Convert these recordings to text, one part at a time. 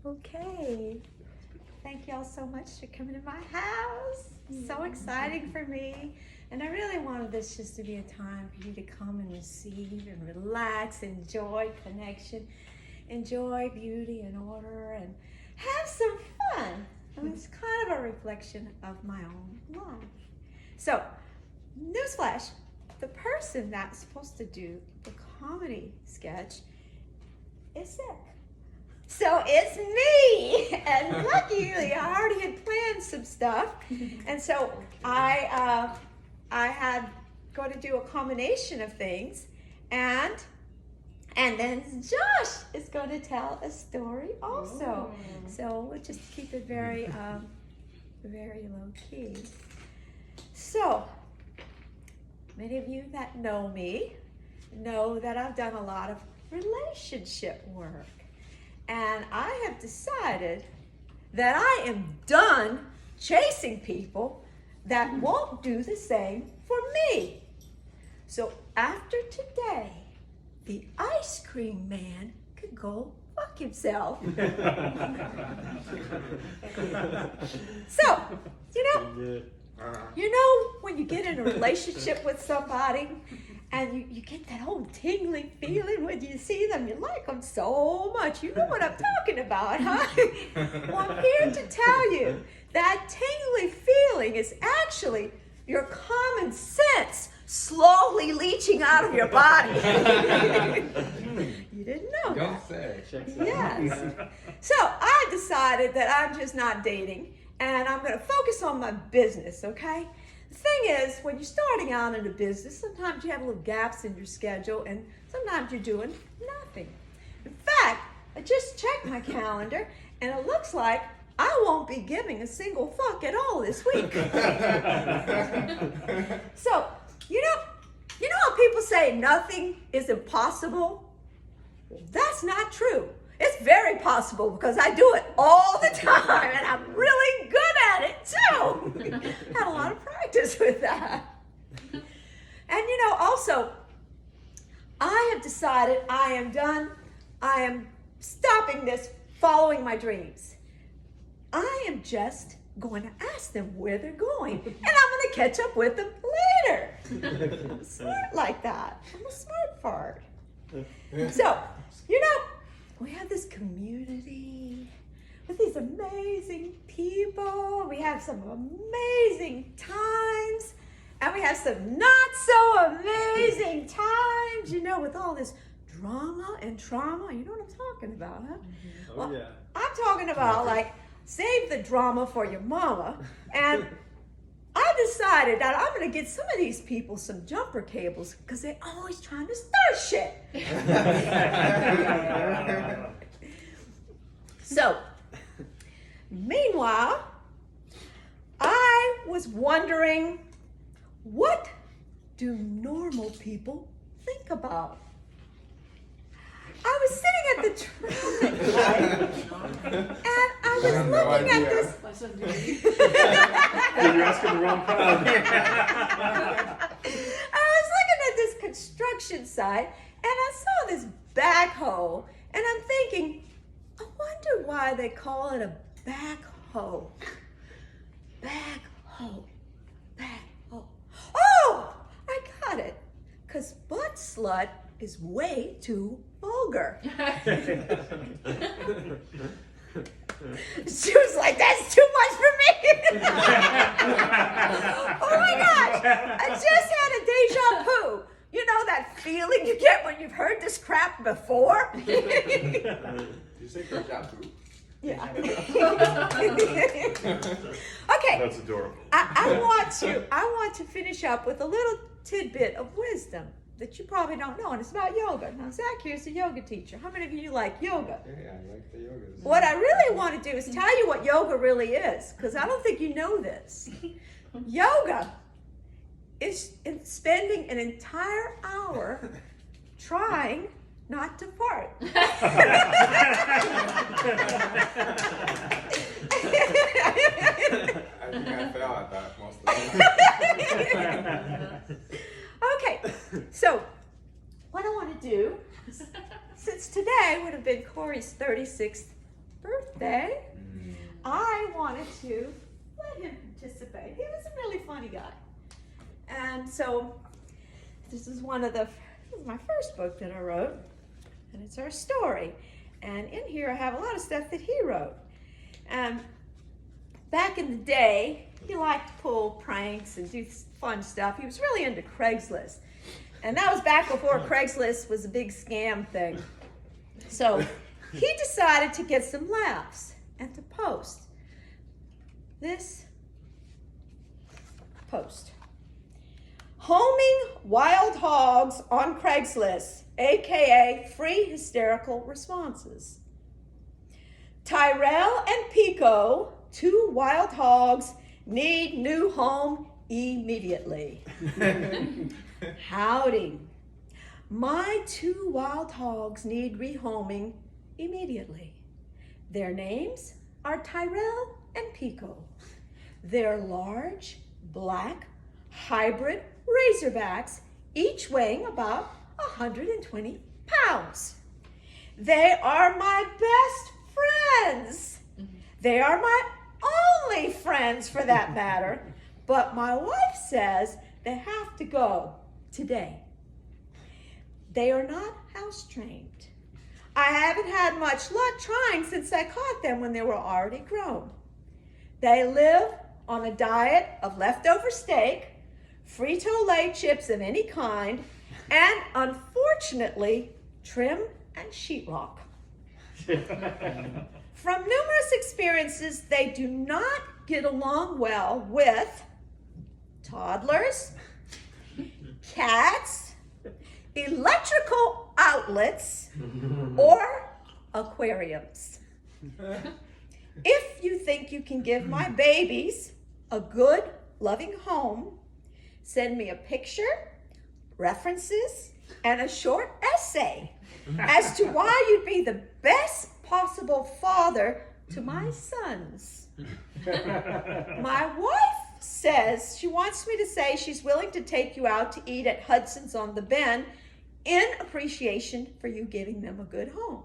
Okay. Thank y'all so much for coming to my house. So exciting for me. And I really wanted this just to be a time for you to come and receive and relax, enjoy connection, enjoy beauty and order, and have some fun. And it's kind of a reflection of my own life. So, newsflash, the person that's supposed to do the comedy sketch is sick. So it's me, and luckily I already had planned some stuff, and so I had going to do a combination of things, and then Josh is going to tell a story also. So we'll just keep it very very low key. So many of you that know me know that I've done a lot of relationship work. And I have decided that I am done chasing people that won't do the same for me. So after today, the ice cream man could go fuck himself. So, you know when you get in a relationship with somebody and you get that old tingling feeling when you see them, you like them so much. You know what I'm talking about, huh? Well, I'm here to tell you that tingling feeling is actually your common sense slowly leaching out of your body. You didn't know that. Don't say. Yes. So I decided that I'm just not dating, and I'm going to focus on my business, okay? The thing is, when you're starting out in a business, sometimes you have little gaps in your schedule, and sometimes you're doing nothing. In fact, I just checked my calendar, and it looks like I won't be giving a single fuck at all this week. So, you know how people say nothing is impossible? Well, that's not true. It's very possible because I do it all the time, and I'm really good at it too. Had a lot of practice with that. And also, I have decided I am done. I am stopping this following my dreams. I am just going to ask them where they're going, and I'm going to catch up with them later. I'm smart like that. I'm a smart fart. So, we have this community with these amazing people. We have some amazing times, and we have some not so amazing times, with all this drama and trauma. You know what I'm talking about, huh? Oh, well, yeah. I'm talking about, save the drama for your mama. And I decided that I'm going to get some of these people some jumper cables because they're always trying to start shit. So, meanwhile, I was wondering, what do normal people think about? I was sitting at the traffic light, and I was looking at this. You're asking the wrong crowd. I was looking at this construction site, and I saw this backhoe, and I'm thinking, I wonder why they call it a backhoe. Backhoe. Backhoe. Oh, I got it. Because butt slut is way too vulgar. She was like, that's too much for me. Oh my gosh, I just had a deja vu. You know that feeling you get when you've heard this crap before? Did you say deja vu? Yeah. Okay. That's adorable. I want to finish up with a little tidbit of wisdom that you probably don't know, and it's about yoga. Now, Zach here's a yoga teacher. How many of you like yoga? Yeah, I like the yoga. What I really want to do is tell you what yoga really is, because I don't think you know this. Yoga is spending an entire hour trying not to fart. I think I fail at that most of the time. Okay, so what I want to do, since today would have been Cory's 36th birthday, birthday, I wanted to let him participate. He was a really funny guy. And so this is my first book that I wrote, and it's our story. And in here I have a lot of stuff that he wrote. Back in the day, he liked to pull pranks and do fun stuff. He was really into Craigslist. And that was back before Craigslist was a big scam thing. So he decided to get some laughs and to post this post. Homing wild hogs on Craigslist, aka free hysterical responses. Tyrell and Pico, 2 wild hogs, need new home immediately. Howdy. My 2 wild hogs need rehoming immediately. Their names are Tyrell and Pico. They're large, black, hybrid razorbacks, each weighing about 120 pounds. They are my best friends. They are my only friends for that matter, but my wife says they have to go today. They are not house trained. I haven't had much luck trying since I caught them when they were already grown. They live on a diet of leftover steak, Frito-Lay chips of any kind, and unfortunately, trim and sheetrock. From numerous experiences, they do not get along well with toddlers, cats, electrical outlets, or aquariums. If you think you can give my babies a good, loving home, send me a picture, references, and a short essay as to why you'd be the best possible father to my sons. My wife says she wants me to say she's willing to take you out to eat at Hudson's on the Bend in appreciation for you giving them a good home.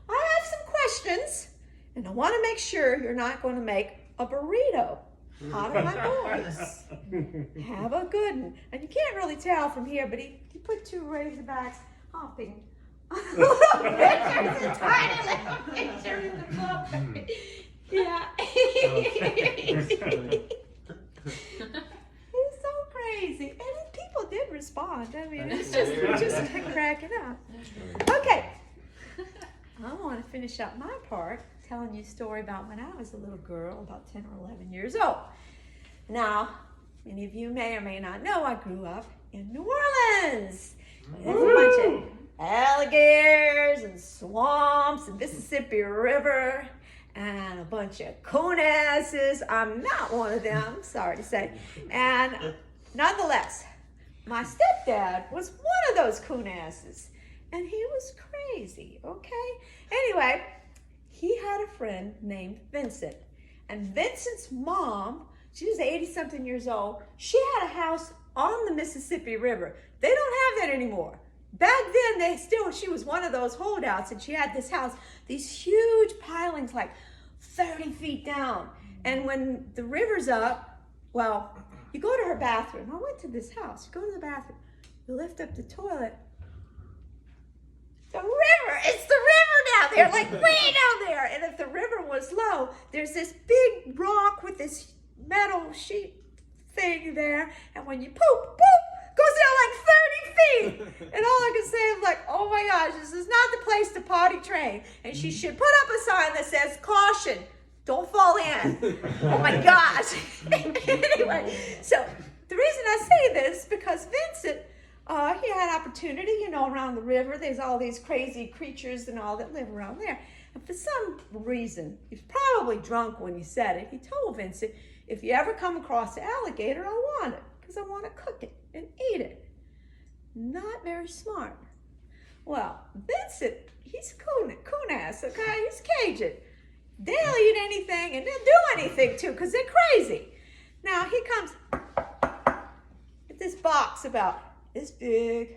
I have some questions, and I want to make sure you're not going to make a burrito out of my boys. Have a good one. And you can't really tell from here, but he put 2 razorbacks hopping on a little picture, a tiny little picture in the book. Yeah. He's so crazy. And people did respond. I mean, it's just cracking up. Okay. I want to finish up my part telling you a story about when I was a little girl, about 10 or 11 years old. Now, many of you may or may not know I grew up in New Orleans. There's a bunch of alligators and swamps and Mississippi River and a bunch of coon asses. I'm not one of them, sorry to say. And nonetheless, my stepdad was one of those coon asses. And he was crazy, okay? Anyway, he had a friend named Vincent. And Vincent's mom, she was 80-something years old. She had a house on the Mississippi River. They don't have that anymore. Back then, she was one of those holdouts, and she had this house, these huge pilings, like 30 feet down. And when the river's up, well, you go to her bathroom. I went to this house. You go to the bathroom. You lift up the toilet. The river, it's the river down there, like way down there. And if the river was low, there's this big rock with this metal sheet thing there. And when you poop, goes down like 30 feet. And all I can say is like, oh my gosh, this is not the place to potty train. And she should put up a sign that says, caution, don't fall in. Oh my gosh. Anyway, so the reason I say this is because Vincent, he had opportunity, around the river. There's all these crazy creatures and all that live around there. And for some reason, he was probably drunk when he said it. He told Vincent, if you ever come across an alligator, I want it because I want to cook it and eat it. Not very smart. Well, Vincent, he's coon ass, okay? He's Cajun. They'll eat anything and they'll do anything too because they're crazy. Now he comes with this box about this big.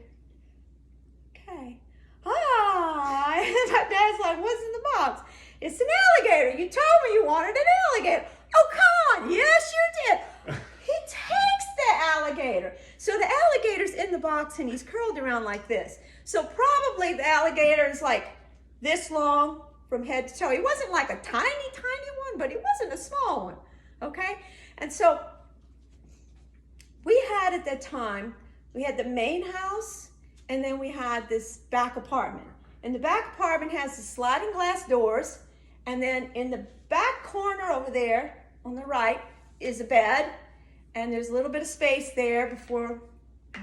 Okay. Hi. And my dad's like, what's in the box? It's an alligator. You told me you wanted an alligator. Oh, come on. Yes, you did. He takes the alligator. So the alligator's in the box and he's curled around like this. So probably the alligator is like this long from head to toe. He wasn't like a tiny, tiny one, but he wasn't a small one, okay? And so we had at that time, we had the main house and then we had this back apartment. And the back apartment has the sliding glass doors, and then in the back corner over there on the right is a bed, and there's a little bit of space there before,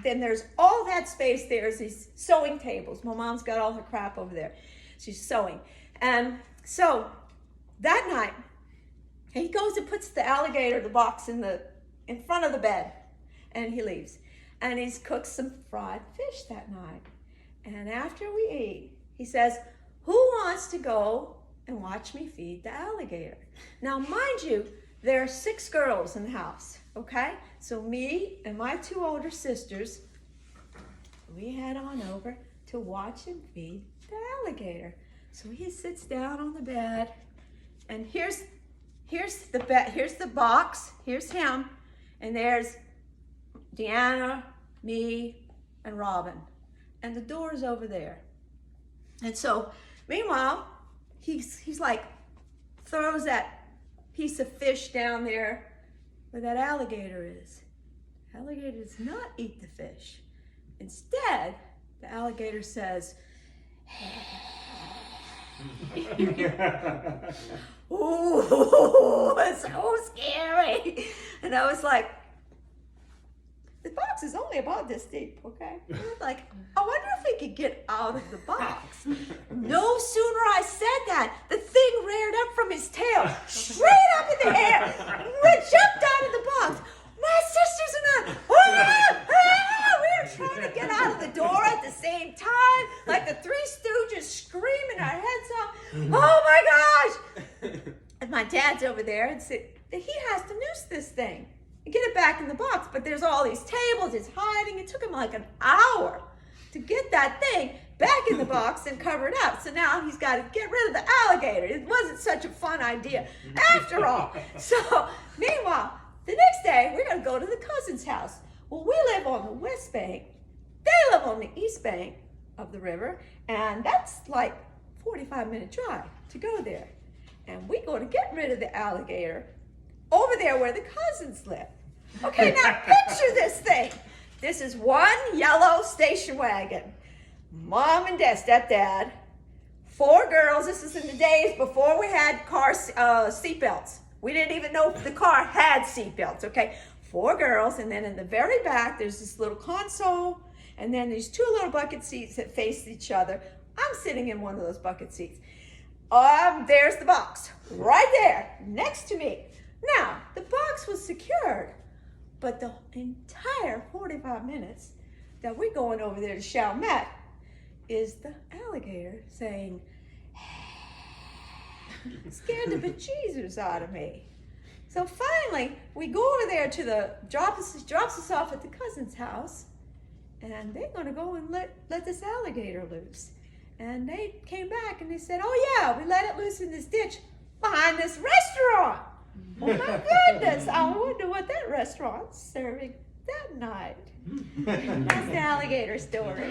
then there's all that space there is these sewing tables. My mom's got all her crap over there. She's sewing. And so that night, he goes and puts the alligator, the box in front of the bed, and he leaves. And he's cooked some fried fish that night. And after we eat, he says, who wants to go and watch me feed the alligator? Now, mind you, there are 6 girls in the house, okay? So me and my 2 older sisters, we head on over to watch him feed the alligator. So he sits down on the bed, and here's the bed, here's the box, here's him, and there's Deanna, me, and Robin. And the door's over there. And so, meanwhile, he's like, throws that piece of fish down there where that alligator is. The alligator does not eat the fish. Instead, the alligator says, ooh, it's so scary. And I was like, the box is only about this deep, okay? And I'm like, I wonder if we could get out of the box. No sooner I said that, the thing reared up from his tail, straight up in the air, jumped out of the box. My sisters and I, we were trying to get out of the door at the same time, like the 3 Stooges screaming our heads off. Oh my gosh! And my dad's over there and said, he has to noose this thing and get it back in the box, but there's all these tables, it's hiding. It took him like an hour to get that thing back in the box and cover it up. So now he's got to get rid of the alligator. It wasn't such a fun idea after all. So meanwhile, the next day, we're going to go to the cousin's house. Well, we live on the west bank. They live on the east bank of the river, and that's like a 45-minute drive to go there. And we're going to get rid of the alligator over there where the cousins live. Okay, now picture this thing. This is one yellow station wagon. Mom and Dad, stepdad, 4 girls. This is in the days before we had car seatbelts. We didn't even know if the car had seatbelts, okay? 4 girls, and then in the very back, there's this little console, and then these 2 little bucket seats that face each other. I'm sitting in one of those bucket seats. There's the box, right there, next to me. Now, the box was secured, but the entire 45 minutes that we're going over there to Chalmette is the alligator saying, scared the bejesus out of me. So finally, we go over there to drops us off at the cousin's house, and they're going to go and let this alligator loose. And they came back and they said, oh yeah, we let it loose in this ditch behind this restaurant. Oh my goodness, I wonder what that restaurant's serving that night. That's the alligator story.